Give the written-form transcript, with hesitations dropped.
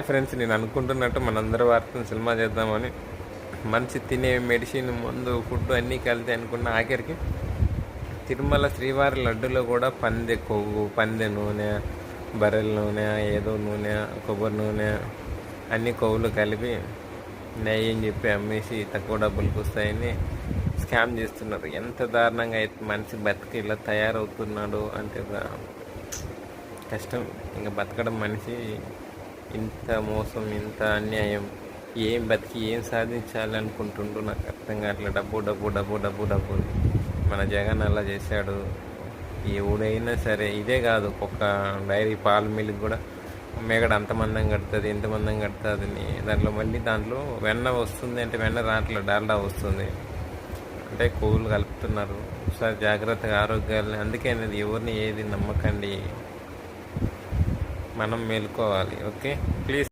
Friends, నేను అనుకుంటున్నట్టు మనందరి వారితో సినిమా చేద్దామని మంచి తినే మెడిసిన్, మందు, ఫుడ్ అన్నీ కలిసి అనుకున్న ఆఖరికి తిరుమల శ్రీవారి లడ్డులో కూడా పందె కొవ్వు, పందె నూనె, బర్రెల నూనె, ఏదో నూనె, కొబ్బరి నూనె, అన్ని కొవ్వులు కలిపి నెయ్యి అని చెప్పి అమ్మేసి తక్కువ డబ్బులకు వస్తాయని స్కామ్ చేస్తున్నారు. ఎంత దారుణంగా అయితే మనిషి బతికి ఇలా తయారవుతున్నాడు అంటే కష్టం. ఇంకా బతకడం మనిషి ఇంత మోసం, ఇంత అన్యాయం, ఏం బతికి ఏం సాధించాలి అనుకుంటుండో నాకు అర్థం కావట్లేదు. డబ్బు డబ్బు డబ్బు డబ్బు డబ్బు. మన జగన్ అలా చేశాడు. ఎవడైనా సరే ఇదే కాదు, ఒక డైరీ పాల మిల్క్ కూడా మేగడ అంతమందం కడుతుంది, ఇంతమందం కడుతుంది అని దాంట్లో వెన్న వస్తుంది అంటే వెన్న రావట్లేదు, డాల్డా వస్తుంది అంటే కొవ్వులు కలుపుతున్నారు. ఒకసారి జాగ్రత్తగా ఆరోగ్యాలని, అందుకే అనేది ఎవరిని ఏది నమ్మకండి, మనం మేలుకోవాలి. Okay, please.